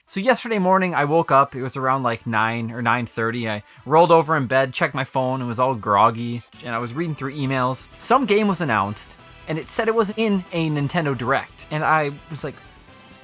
So yesterday morning, I woke up. It was around like 9 or 9:30. I rolled over in bed, checked my phone, and was all groggy. And I was reading through emails. Some game was announced, and it said it was in a Nintendo Direct. And I was like,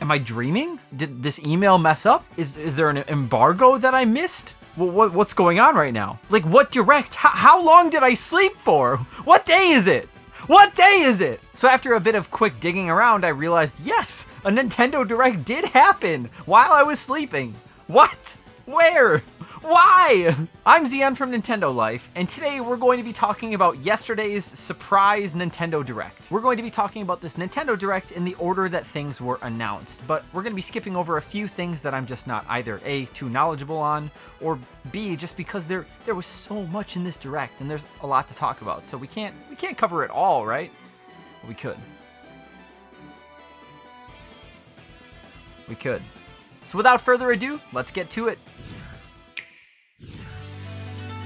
am I dreaming? Did this email mess up? Is there an embargo that I missed? What's going on right now? Like, what Direct? How long did I sleep for? What day is it? What day is it? So after a bit of quick digging around, I realized, yes, a Nintendo Direct did happen while I was sleeping. What? Where? Why? I'm Xeon from Nintendo Life, and today we're going to be talking about yesterday's surprise Nintendo Direct. We're going to be talking about this Nintendo Direct in the order that things were announced, but we're going to be skipping over a few things that I'm just not either A, too knowledgeable on, or B, just because there was so much in this Direct, and there's a lot to talk about, so we can't cover it all, right? Well, we could. We could. So without further ado, let's get to it.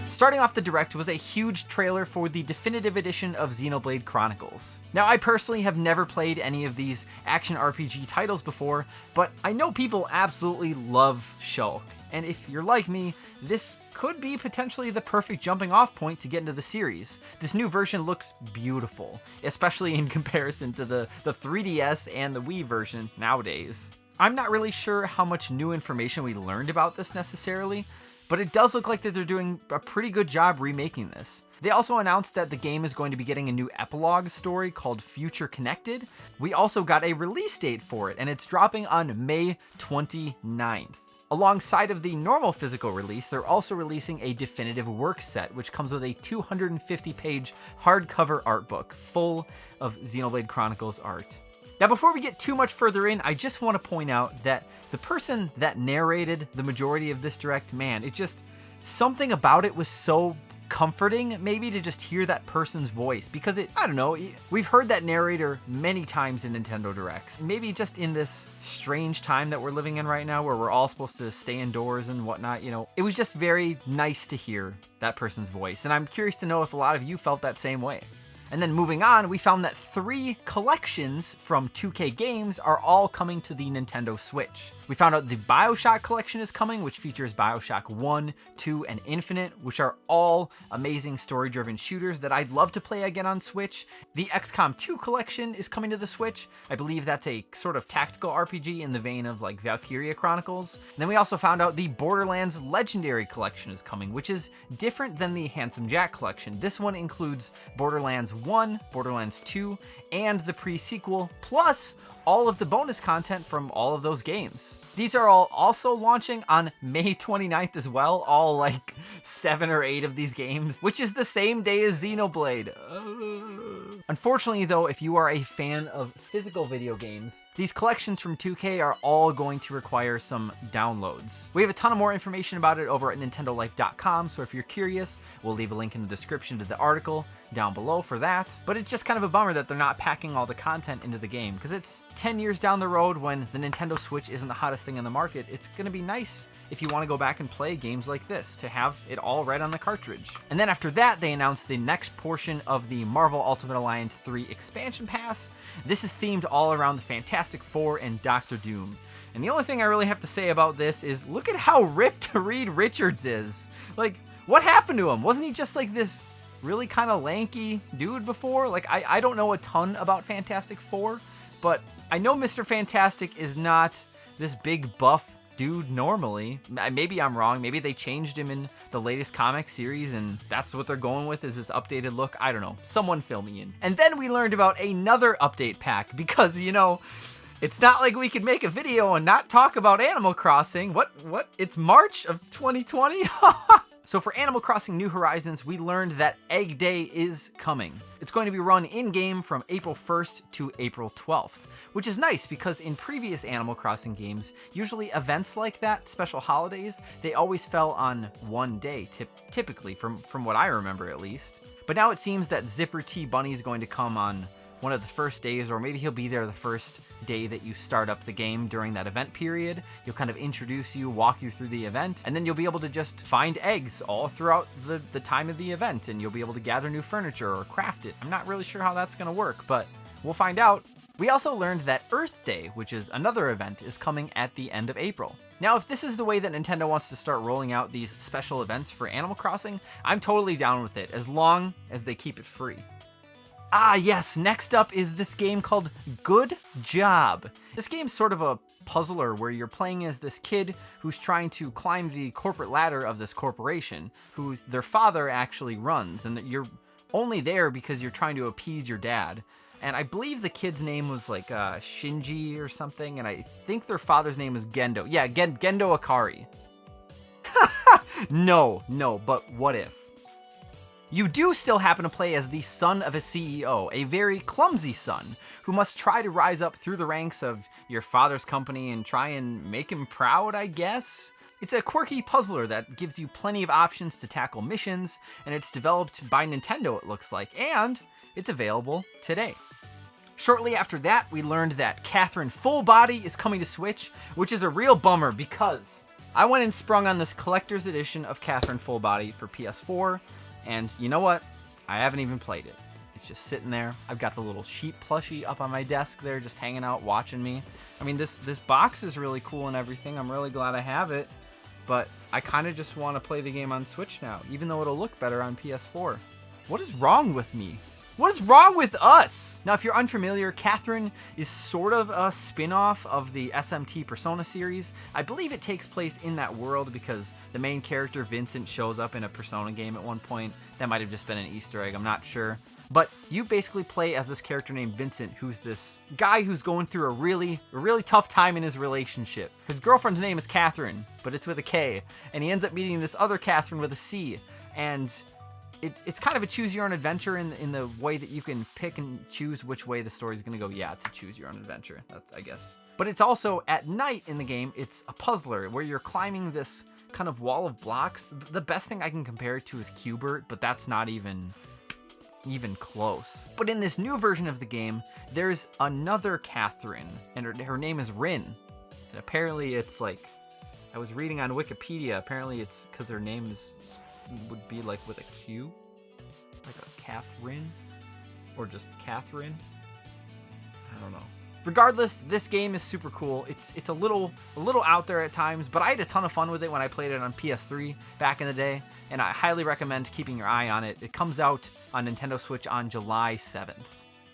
Starting off the Direct was a huge trailer for the definitive edition of Xenoblade Chronicles. Now, I personally have never played any of these action RPG titles before, but I know people absolutely love Shulk. And if you're like me, this could be potentially the perfect jumping off point to get into the series. This new version looks beautiful, especially in comparison to the 3DS and the Wii version nowadays. I'm not really sure how much new information we learned about this necessarily, but it does look like that they're doing a pretty good job remaking this. They also announced that the game is going to be getting a new epilogue story called Future Connected. We also got a release date for it, and it's dropping on May 29th. Alongside of the normal physical release, they're also releasing a definitive work set, which comes with a 250-page hardcover art book full of Xenoblade Chronicles art. Now, before we get too much further in, I just want to point out that the person that narrated the majority of this Direct, man, something about it was so comforting, maybe, to just hear that person's voice, because I don't know, we've heard that narrator many times in Nintendo Directs. Maybe just in this strange time that we're living in right now, where we're all supposed to stay indoors and whatnot, it was just very nice to hear that person's voice, and I'm curious to know if a lot of you felt that same way. And then moving on, we found that 3 collections from 2K Games are all coming to the Nintendo Switch. We found out the BioShock collection is coming, which features BioShock 1, 2, and Infinite, which are all amazing story-driven shooters that I'd love to play again on Switch. The XCOM 2 collection is coming to the Switch. I believe that's a sort of tactical RPG in the vein of like Valkyria Chronicles. And then we also found out the Borderlands Legendary collection is coming, which is different than the Handsome Jack collection. This one includes Borderlands 1, Borderlands 2, and the pre-sequel, plus all of the bonus content from all of those games. These are all also launching on May 29th as well, all like 7 or 8 of these games, which is the same day as Xenoblade. Unfortunately though, if you are a fan of physical video games, these collections from 2K are all going to require some downloads. We have a ton of more information about it over at nintendolife.com, so if you're curious, we'll leave a link in the description to the article down below for that. But it's just kind of a bummer that they're not packing all the content into the game, because it's 10 years down the road when the Nintendo Switch isn't the hottest thing in the market. It's going to be nice if you want to go back and play games like this to have it all right on the cartridge. And then after that, they announced the next portion of the Marvel Ultimate Alliance 3 expansion pass. This is themed all around the Fantastic Four and Doctor Doom. And the only thing I really have to say about this is look at how ripped Reed Richards is. Like, what happened to him? Wasn't he just like this really kind of lanky dude before? Like, I don't know a ton about Fantastic Four, but I know Mr. Fantastic is not this big buff dude normally. Maybe I'm wrong. Maybe they changed him in the latest comic series and that's what they're going with, is this updated look. I don't know. Someone fill me in. And then we learned about another update pack because, it's not like we could make a video and not talk about Animal Crossing. What? It's March of 2020? So for Animal Crossing New Horizons, we learned that Egg Day is coming. It's going to be run in-game from April 1st to April 12th, which is nice because in previous Animal Crossing games, usually events like that, special holidays, they always fell on one day, typically, from what I remember at least. But now it seems that Zipper T Bunny is going to come on one of the first days, or maybe he'll be there the first day that you start up the game during that event period. He'll kind of introduce you, walk you through the event, and then you'll be able to just find eggs all throughout the time of the event, and you'll be able to gather new furniture or craft it. I'm not really sure how that's going to work, but we'll find out We also learned that Earth Day, which is another event, is coming at the end of April. Now, if this is the way that Nintendo wants to start rolling out these special events for Animal Crossing, I'm totally down with it, as long as they keep it free. Ah yes, next up is this game called Good Job. This game's sort of a puzzler where you're playing as this kid who's trying to climb the corporate ladder of this corporation, who their father actually runs, and you're only there because you're trying to appease your dad. And I believe the kid's name was like Shinji or something, and I think their father's name was Gendo. Yeah, Gendo Akari. No, but what if? You do still happen to play as the son of a CEO, a very clumsy son, who must try to rise up through the ranks of your father's company and try and make him proud, I guess? It's a quirky puzzler that gives you plenty of options to tackle missions, and it's developed by Nintendo, it looks like, and it's available today. Shortly after that, we learned that Catherine Full Body is coming to Switch, which is a real bummer because I went and sprung on this collector's edition of Catherine Full Body for PS4, and you know what? I haven't even played it. It's just sitting there. I've got the little sheep plushie up on my desk there, just hanging out, watching me. I mean, this box is really cool and everything. I'm really glad I have it, but I kind of just want to play the game on Switch now, even though it'll look better on PS4. What is wrong with me? What is wrong with us? Now, if you're unfamiliar, Catherine is sort of a spin-off of the SMT Persona series. I believe it takes place in that world because the main character, Vincent, shows up in a Persona game at one point. That might have just been an Easter egg, I'm not sure. But you basically play as this character named Vincent, who's this guy who's going through a really tough time in his relationship. His girlfriend's name is Catherine, but it's with a K. And he ends up meeting this other Catherine with a C. And it's kind of a choose your own adventure in the way that you can pick and choose which way the story's gonna go. Yeah, it's a choose your own adventure, that's, I guess. But it's also, at night in the game, it's a puzzler where you're climbing this kind of wall of blocks. The best thing I can compare it to is Q*bert, but that's not even close. But in this new version of the game, there's another Catherine, and her name is Rin. And apparently it's like, I was reading on Wikipedia, apparently it's because her name would be like with a Q, like a Catherine, or just Catherine. I don't know. Regardless, this game is super cool. It's a little out there at times, but I had a ton of fun with it when I played it on PS3 back in the day, and I highly recommend keeping your eye on it. It comes out on Nintendo Switch on July 7th.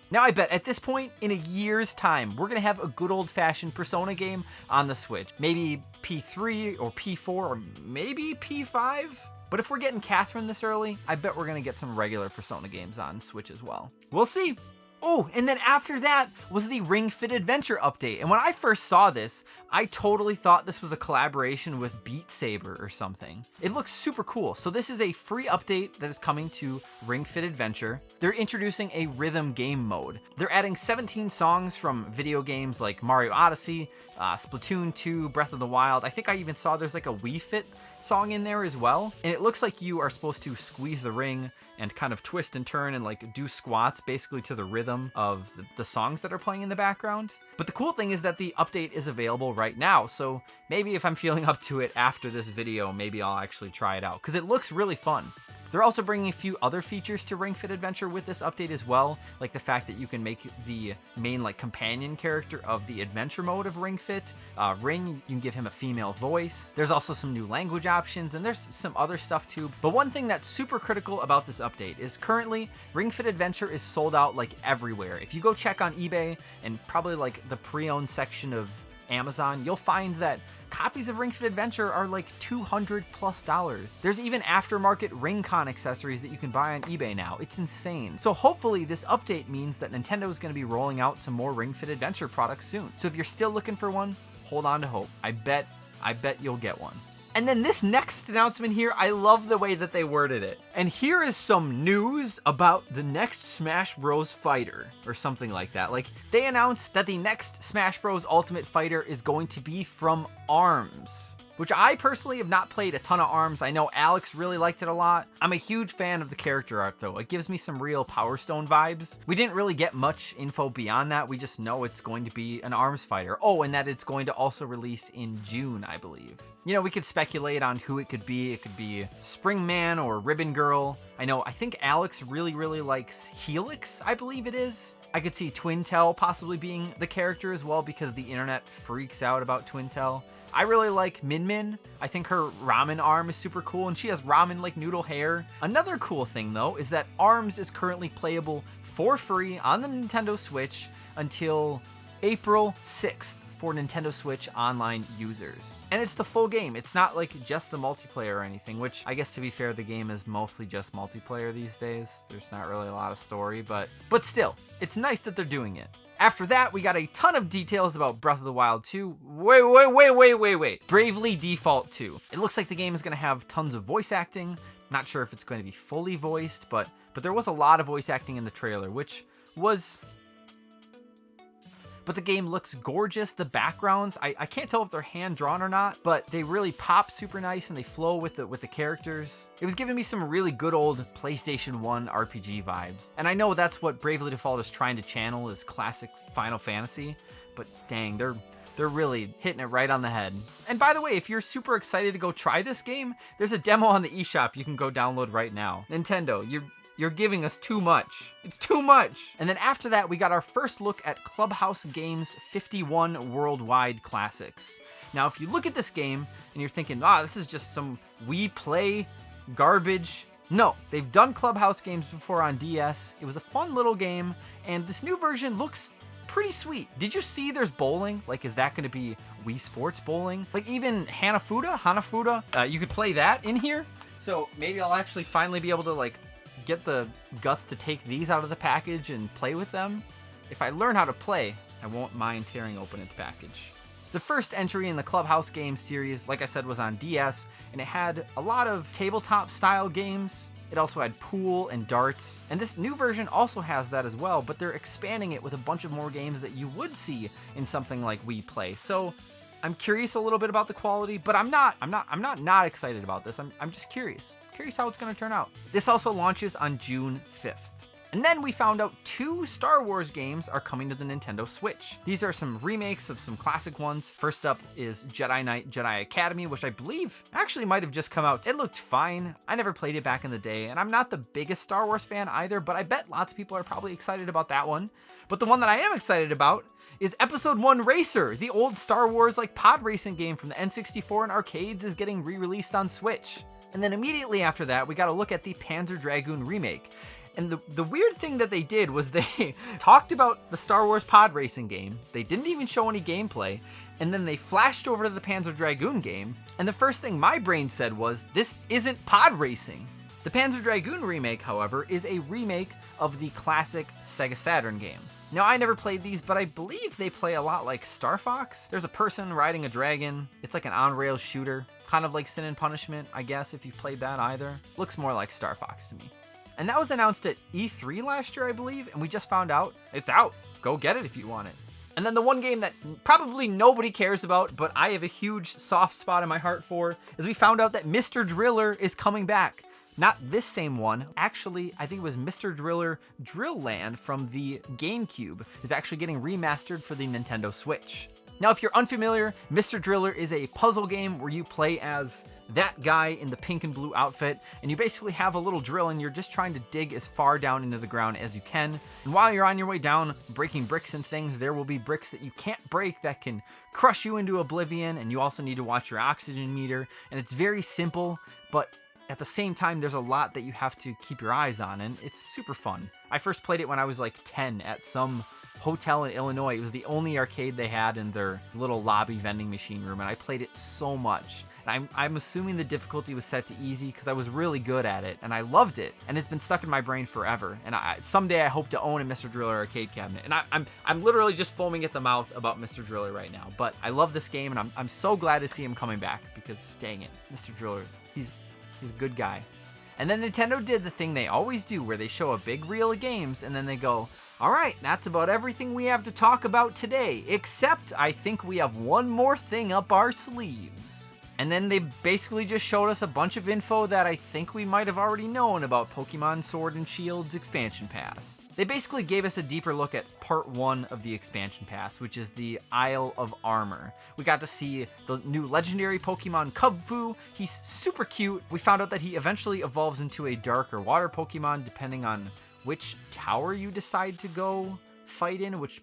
Now, I bet at this point, in a year's time, we're going to have a good old-fashioned Persona game on the Switch. Maybe P3 or P4 or maybe P5? But if we're getting Catherine this early, I bet we're going to get some regular Persona games on Switch as well. We'll see. Oh, and then after that was the Ring Fit Adventure update. And when I first saw this, I totally thought this was a collaboration with Beat Saber or something. It looks super cool. So this is a free update that is coming to Ring Fit Adventure. They're introducing a rhythm game mode. They're adding 17 songs from video games like Mario Odyssey, Splatoon 2, Breath of the Wild. I think I even saw there's like a Wii Fit song in there as well. And it looks like you are supposed to squeeze the ring and kind of twist and turn and like do squats basically to the rhythm of the songs that are playing in the background. But the cool thing is that the update is available right now, so maybe if I'm feeling up to it after this video, maybe I'll actually try it out, because it looks really fun. They're also bringing a few other features to Ring Fit Adventure with this update as well, like the fact that you can make the main like companion character of the adventure mode of Ring Fit, Ring, you can give him a female voice. There's also some new language options, and there's some other stuff too. But one thing that's super critical about this update is currently Ring Fit Adventure is sold out like everywhere. If you go check on eBay and probably like the pre-owned section of Amazon, you'll find that copies of Ring Fit Adventure are like $200+. There's even aftermarket Ring-Con accessories that you can buy on eBay now. It's insane. So hopefully this update means that Nintendo is going to be rolling out some more Ring Fit Adventure products soon. So if you're still looking for one, hold on to hope. I bet you'll get one. And then this next announcement here, I love the way that they worded it. And here is some news about the next Smash Bros. Fighter, or something like that. Like, they announced that the next Smash Bros. Ultimate Fighter is going to be from ARMS. which I personally have not played a ton of ARMS. I know Alex really liked it a lot. I'm a huge fan of the character art though. It gives me some real Power Stone vibes. We didn't really get much info beyond that. We just know it's going to be an ARMS fighter. Oh, and that it's going to also release in June, I believe. You know, we could speculate on who it could be. It could be Springman or Ribbon Girl. I think Alex really likes Helix, I believe it is. I could see Twintel possibly being the character as well because the internet freaks out about Twintel. I really like Min Min. I think her ramen arm is super cool, and she has ramen like noodle hair. Another cool thing though is that ARMS is currently playable for free on the Nintendo Switch until April 6th for Nintendo Switch online users. And it's the full game. It's not like just the multiplayer or anything, which I guess to be fair, the game is mostly just multiplayer these days. There's not really a lot of story, but still, it's nice that they're doing it. After that, we got a ton of details about Breath of the Wild 2. Wait. Bravely Default 2. It looks like the game is going to have tons of voice acting. Not sure if it's going to be fully voiced, but there was a lot of voice acting in the trailer, which was... But the game looks gorgeous. The backgrounds, I can't tell if they're hand-drawn or not, but they really pop super nice and they flow with the characters. It was giving me some really good old PlayStation 1 RPG vibes. And I know that's what Bravely Default is trying to channel, is classic Final Fantasy, but dang, they're really hitting it right on the head. And by the way, if you're super excited to go try this game, there's a demo on the eShop you can go download right now. Nintendo, you're giving us too much. It's too much. And then after that, we got our first look at Clubhouse Games' 51 Worldwide Classics. Now, if you look at this game and you're thinking, this is just some Wii Play garbage. No, they've done Clubhouse games before on DS. It was a fun little game, and this new version looks pretty sweet. Did you see there's bowling? Like, is that going to be Wii Sports bowling? Like, even Hanafuda, you could play that in here. So maybe I'll actually finally be able to, like, get the guts to take these out of the package and play with them. If I learn how to play, I won't mind tearing open its package. The first entry in the Clubhouse Games series, like I said, was on DS, and it had a lot of tabletop style games. It also had pool and darts, and this new version also has that as well, but they're expanding it with a bunch of more games that you would see in something like Wii Play. So I'm curious a little bit about the quality, but I'm not excited about this. I'm just curious how it's going to turn out. This also launches on June 5th. And then we found out 2 Star Wars games are coming to the Nintendo Switch. These are some remakes of some classic ones. First up is Jedi Knight Jedi Academy, which I believe actually might have just come out. It looked fine. I never played it back in the day, and I'm not the biggest Star Wars fan either, but I bet lots of people are probably excited about that one. But the one that I am excited about is Episode 1 Racer. The old Star Wars like pod racing game from the N64 and arcades is getting re-released on Switch. And then immediately after that, we got to look at the Panzer Dragoon remake. And the weird thing that they did was they talked about the Star Wars pod racing game. They didn't even show any gameplay. And then they flashed over to the Panzer Dragoon game. And the first thing my brain said was, this isn't pod racing. The Panzer Dragoon remake, however, is a remake of the classic Sega Saturn game. Now, I never played these, but I believe they play a lot like Star Fox. There's a person riding a dragon. It's like an on-rails shooter. Kind of like Sin and Punishment, I guess, if you've played that either. Looks more like Star Fox to me. And that was announced at E3 last year, I believe, and we just found out it's out. Go get it if you want it. And then the one game that probably nobody cares about, but I have a huge soft spot in my heart for, is we found out that Mr. Driller is coming back. Not this same one. Actually, I think it was Mr. Driller Drill Land from the GameCube is actually getting remastered for the Nintendo Switch. Now, if you're unfamiliar, Mr. Driller is a puzzle game where you play as that guy in the pink and blue outfit, and you basically have a little drill and you're just trying to dig as far down into the ground as you can. And while you're on your way down, breaking bricks and things, there will be bricks that you can't break that can crush you into oblivion, and you also need to watch your oxygen meter. And it's very simple, but at the same time, there's a lot that you have to keep your eyes on, and it's super fun. I first played it when I was like 10 at some hotel in Illinois. It was the only arcade they had in their little lobby vending machine room, and I played it so much. And I'm assuming the difficulty was set to easy because I was really good at it, and I loved it, and it's been stuck in my brain forever. And someday I hope to own a Mr. Driller arcade cabinet. And I'm literally just foaming at the mouth about Mr. Driller right now. But I love this game, and I'm so glad to see him coming back because, dang it, Mr. Driller, he's a good guy. And then Nintendo did the thing they always do where they show a big reel of games and then they go, all right, that's about everything we have to talk about today, except I think we have one more thing up our sleeves. And then they basically just showed us a bunch of info that I think we might have already known about Pokemon Sword and Shield's expansion pass. They basically gave us a deeper look at part 1 of the expansion pass, which is the Isle of Armor. We got to see the new legendary Pokemon Kubfu. He's super cute. We found out that he eventually evolves into a dark or water Pokemon depending on which tower you decide to go fight in, which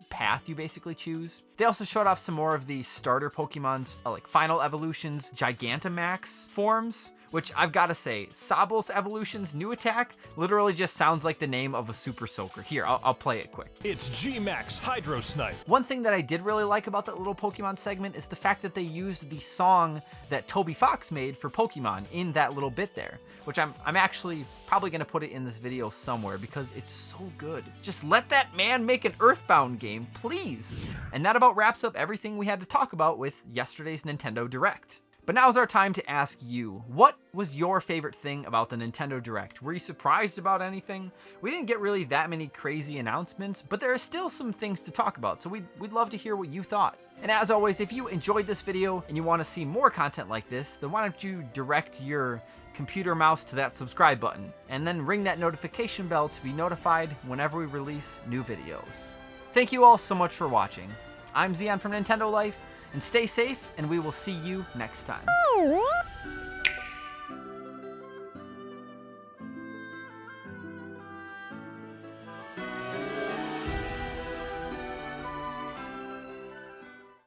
path you basically choose. They also showed off some more of the starter Pokemon's like final evolutions, Gigantamax forms, which I've got to say, Sobel's evolution's new attack literally just sounds like the name of a super soaker. Here, I'll play it quick. It's G-Max Hydro Snipe. One thing that I did really like about that little Pokemon segment is the fact that they used the song that Toby Fox made for Pokemon in that little bit there, which I'm actually probably going to put it in this video somewhere because it's so good. Just let that man make an Earthbound game, please. And that about wraps up everything we had to talk about with yesterday's Nintendo Direct. But now's our time to ask you, what was your favorite thing about the Nintendo Direct? Were you surprised about anything? We didn't get really that many crazy announcements, but there are still some things to talk about, so we'd love to hear what you thought. And as always, if you enjoyed this video and you want to see more content like this, then why don't you direct your computer mouse to that subscribe button, and then ring that notification bell to be notified whenever we release new videos. Thank you all so much for watching. I'm Xeon from Nintendo Life, and stay safe, and we will see you next time.